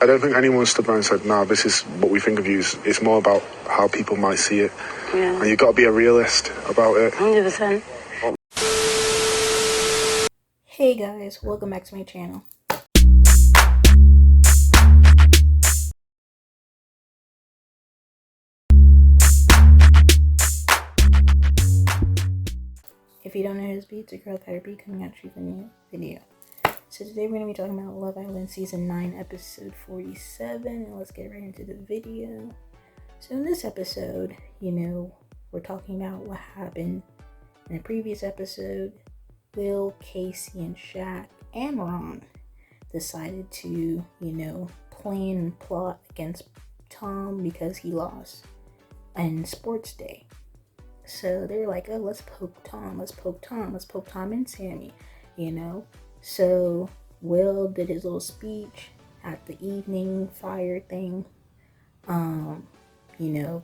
I don't think anyone stood around and said, "Nah, this is what we think of you." It's more about how people might see it, and you've got to be a realist about it. 100%. Hey guys, welcome back to my channel. If you don't know who this be, it's your girl KylerB coming at you with a new video. So today we're going to be talking about Love Island Season 9, Episode 47, and let's get right into the video. So in this episode, we're talking about what happened in the previous episode. Will, Casey, and Shaq, and Ron decided to, plan and plot against Tom because he lost in sports day. So they were like, oh, let's poke Tom and Sammy, So Will did his little speech at the evening fire thing.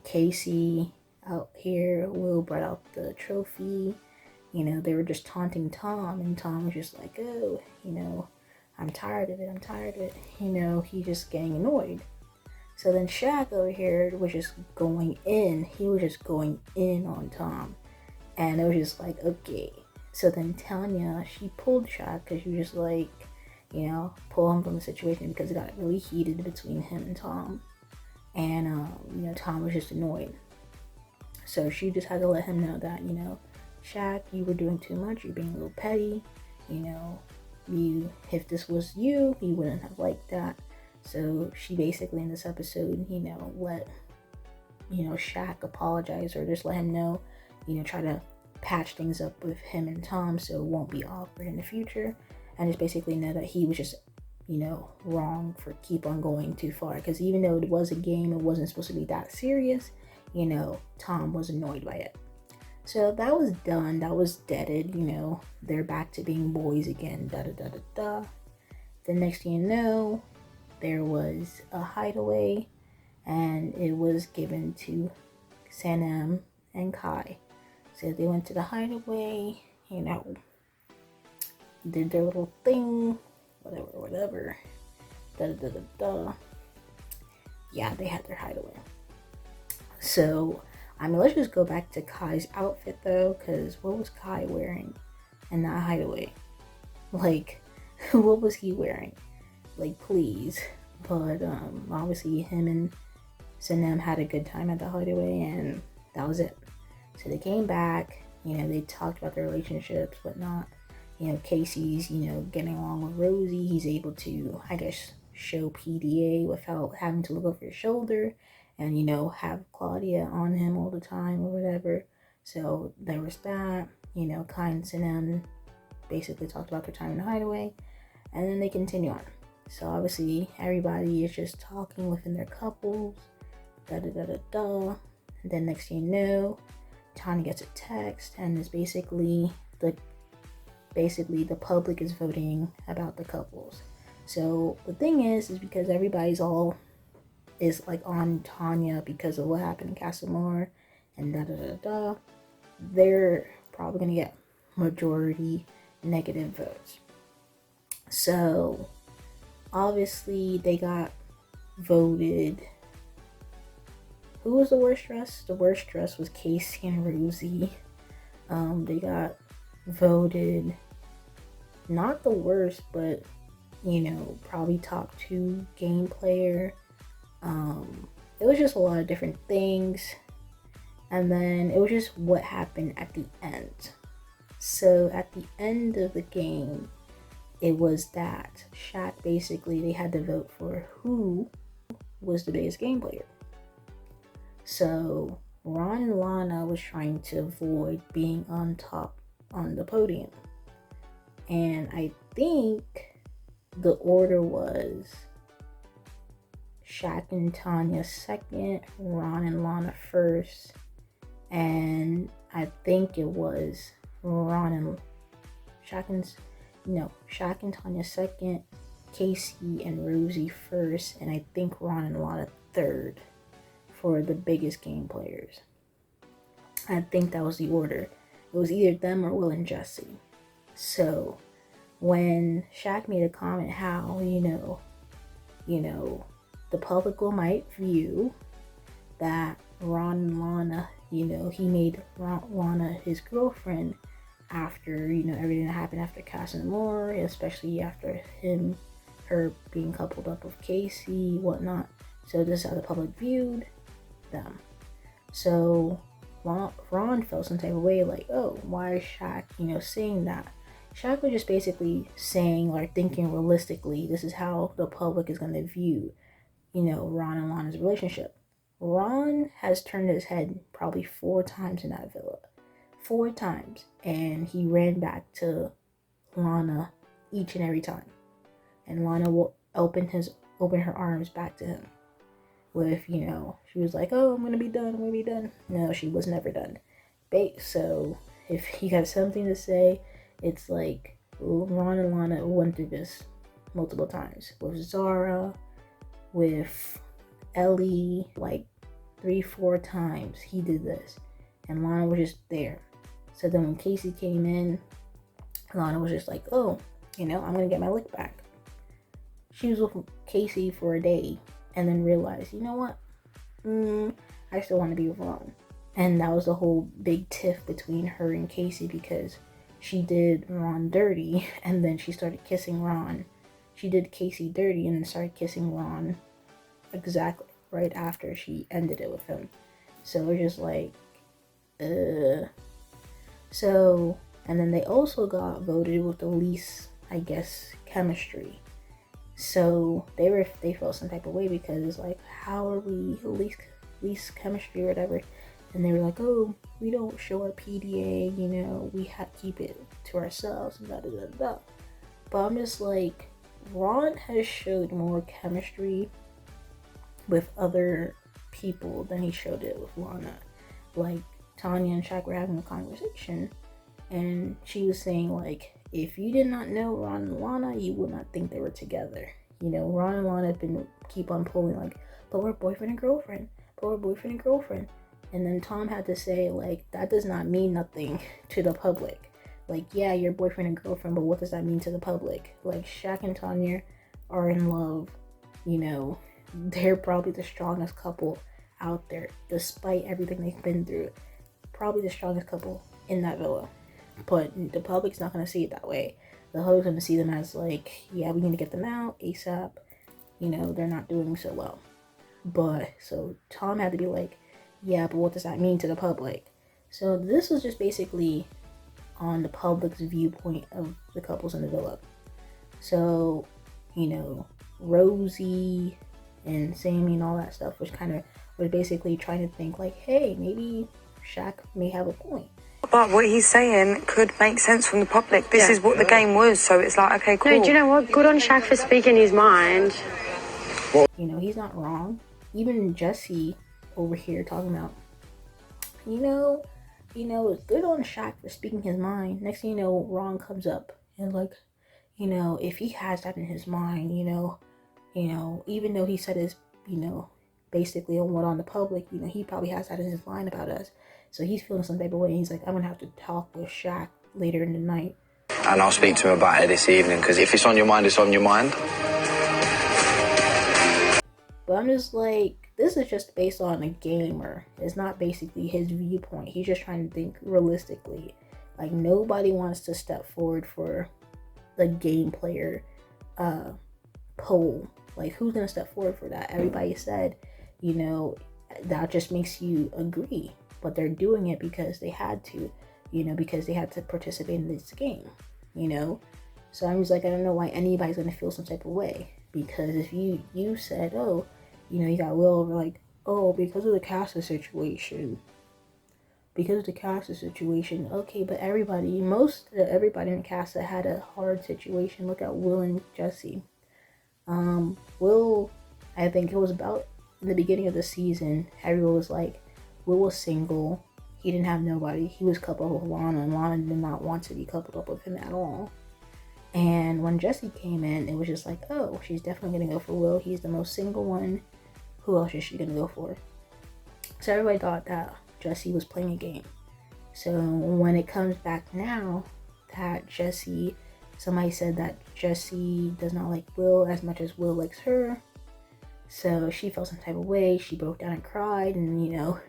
Casey out here, Will brought out the trophy. They were just taunting Tom, and Tom was just like, oh, I'm tired of it. He just getting annoyed. So then Shaq over here was just going in. He was just going in on Tom. And it was just like, okay. So then Tanya, she pulled Shaq because she was just like, pull him from the situation because it got really heated between him and Tom. And, Tom was just annoyed. So she just had to let him know that, Shaq, you were doing too much. You're being a little petty. If this was you wouldn't have liked that. So she basically in this episode, let, Shaq apologize or just let him know, try to patch things up with him and Tom so it won't be awkward in the future. And just basically know that he was just, wrong for keep on going too far. Because even though it was a game, it wasn't supposed to be that serious, Tom was annoyed by it. So that was done. That was deaded, They're back to being boys again, The next thing you know, there was a hideaway, and it was given to Sanam and Kai. So they went to the hideaway, did their little thing, whatever. Yeah, they had their hideaway. So, let's just go back to Kai's outfit though, because what was Kai wearing in that hideaway? Like, what was he wearing? Like, please. But obviously him and Sanam had a good time at the hideaway, and that was it. So they came back, they talked about their relationships, whatnot. Casey's, getting along with Rosie. He's able to, I guess, show PDA without having to look over his shoulder and, have Claudia on him all the time or whatever. So there was that, Kai and Sanam basically talked about their time in the hideaway, and then they continue on. So obviously everybody is just talking within their couples, And then next thing you know, Tanya gets a text, and it's basically the public is voting about the couples. So the thing is because everybody's is like on Tanya because of what happened in Castlemore and they're probably gonna get majority negative votes. So obviously they got voted. Who was the worst dress? The worst dress was Casey and Rosie. They got voted not the worst, but probably top 2 game player. It was just a lot of different things, and then it was just what happened at the end. So at the end of the game, it was that Shaq basically, they had to vote for who was the biggest game player. So Ron and Lana was trying to avoid being on top on the podium. And I think the order was Shaq and Tanya second, Ron and Lana first, and I think it was Shaq and Tanya second, Casey and Rosie first, and I think Ron and Lana third for the biggest game players. I think that was the order. It was either them or Will and Jesse. So when Shaq made a comment how, you know, the public might view that Ron and Lana, you know, he made Lana his girlfriend after, you know, everything that happened after Cass and Moore, especially after her being coupled up with Casey, whatnot. So this is how the public viewed them. So Ron felt some type of way, like, oh, why is Shaq, you know, saying that? Shaq was just basically saying or thinking realistically, this is how the public is going to view, you know, Ron and Lana's relationship. Ron has turned his head probably 4 times in that villa. 4 times. And he ran back to Lana each and every time. And Lana will open her arms back to him. With, you know, she was like, oh, I'm going to be done. No, she was never done. So, if you have something to say, it's like, Ron and Lana went through this multiple times. With Zara, with Ellie, like 3-4 times he did this. And Lana was just there. So then when Casey came in, Lana was just like, oh, you know, I'm going to get my lick back. She was with Casey for a day. And then realized, you know what? I still want to be with Ron. And that was the whole big tiff between her and Casey, because she did Ron dirty, and then she started kissing Ron. She did Casey dirty and then started kissing Ron exactly right after she ended it with him. So it was just like, So, and then they also got voted with the least, I guess, chemistry. So they felt some type of way, because it's like, how are we least chemistry or whatever? And they were like, oh, we don't show our PDA, you know, we have to keep it to ourselves, and da da da da. But I'm just like, Ron has showed more chemistry with other people than he showed it with Lana. Like, Tanya and Shaq were having a conversation, and she was saying, like, if you did not know Ron and Lana, you would not think they were together. You know, Ron and Lana have been keep on pulling, like, but we're boyfriend and girlfriend. And then Tom had to say, like, that does not mean nothing to the public. Like, yeah, you're boyfriend and girlfriend, but what does that mean to the public? Like, Shaq and Tanya are in love. You know, they're probably the strongest couple out there, despite everything they've been through. Probably the strongest couple in that villa. But the public's not going to see it that way. The public's going to see them as like, yeah, we need to get them out ASAP. You know, they're not doing so well. But, so Tom had to be like, yeah, but what does that mean to the public? So this was just basically on the public's viewpoint of the couples in the villa. So, you know, Rosie and Sammy and all that stuff was basically trying to think like, hey, maybe Shaq may have a point. But what he's saying could make sense from the public. This is what the game was, so it's like, okay, cool. No, do you know what? Good on Shaq for speaking his mind. You know, he's not wrong. Even Jesse over here talking about, you know, it's good on Shaq for speaking his mind. Next thing you know, Ron comes up and like, you know, if he has that in his mind, you know, even though he said his, you know, basically on what on the public, you know, he probably has that in his mind about us. So he's feeling some type of way. And he's like, I'm going to have to talk with Shaq later in the night. And I'll speak to him about it this evening, because if it's on your mind, it's on your mind. But I'm just like, this is just based on a gamer. It's not basically his viewpoint. He's just trying to think realistically. Like, nobody wants to step forward for the game player poll. Like, who's going to step forward for that? Everybody said, you know, that just makes you agree. But they're doing it because they had to, you know, because they had to participate in this game, you know. So I'm just like, I don't know why anybody's going to feel some type of way. Because if you said, oh, you know, you got Will over like, oh, because of the Casa situation. Okay, but most everybody in the Casa had a hard situation. Look at Will and Jesse. Will, I think it was about in the beginning of the season, everyone was like, Will was single. He didn't have nobody. He was coupled up with Lana, and Lana did not want to be coupled up with him at all. And when Jesse came in, it was just like, oh, she's definitely going to go for Will. He's the most single one. Who else is she going to go for? So everybody thought that Jesse was playing a game. So when it comes back now that somebody said that Jesse does not like Will as much as Will likes her, So she felt some type of way. She broke down and cried, and you know,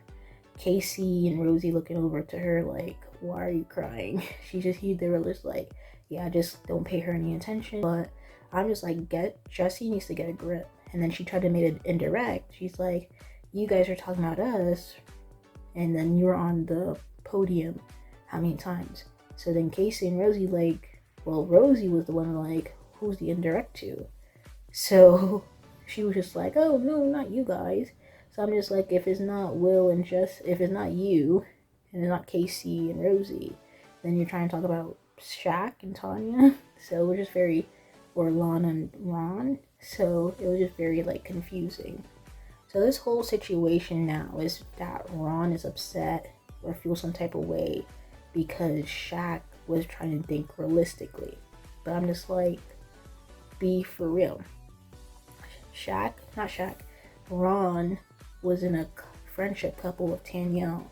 Casey and Rosie looking over to her like, why are you crying? They were just like, yeah, just don't pay her any attention. But I'm just like, Jessie needs to get a grip. And then she tried to make it indirect. She's like, you guys are talking about us, and then you're on the podium how many times? So then Casey and Rosie like, well, Rosie was the one like, who's the indirect to? So she was just like, oh no, not you guys. So I'm just like, if it's not Will and if it's not you, and it's not Casey and Rosie, then you're trying to talk about Shaq and Tanya. So it was just or Lana and Ron. So it was just very like confusing. So this whole situation now is that Ron is upset or feels some type of way because Shaq was trying to think realistically. But I'm just like, be for real. Ron was in a friendship couple with Tanyelle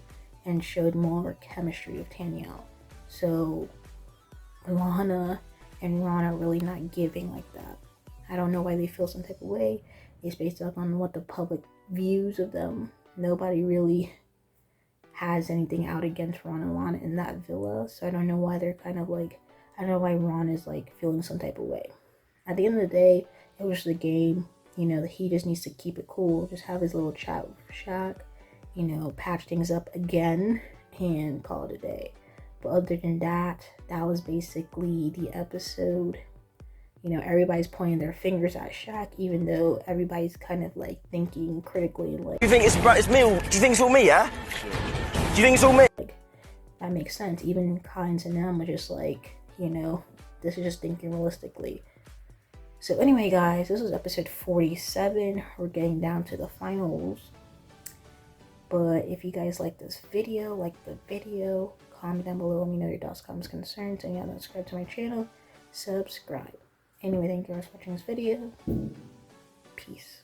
and showed more chemistry with Tanyelle. So Lana and Ron are really not giving like that. I don't know why they feel some type of way. It's based on what the public views of them. Nobody really has anything out against Ron and Lana in that villa. So I don't know why they're kind of like, I don't know why Ron is like feeling some type of way. At the end of the day, it was the game. You know, he just needs to keep it cool. Just have his little chat with Shaq. You know, patch things up again and call it a day. But other than that, that was basically the episode. You know, everybody's pointing their fingers at Shaq, even though everybody's kind of like thinking critically. Like, you think it's me? Do you think it's all me? Yeah. Do you think it's all me? Like, that makes sense. Even Kynes and them are just like, you know, this is just thinking realistically. So anyway, guys, this was episode 47. We're getting down to the finals. But if you guys like this video, comment down below. Let me know your thoughts, comments, concerns, and yeah, subscribe to my channel. Subscribe. Anyway, thank you guys for watching this video. Peace.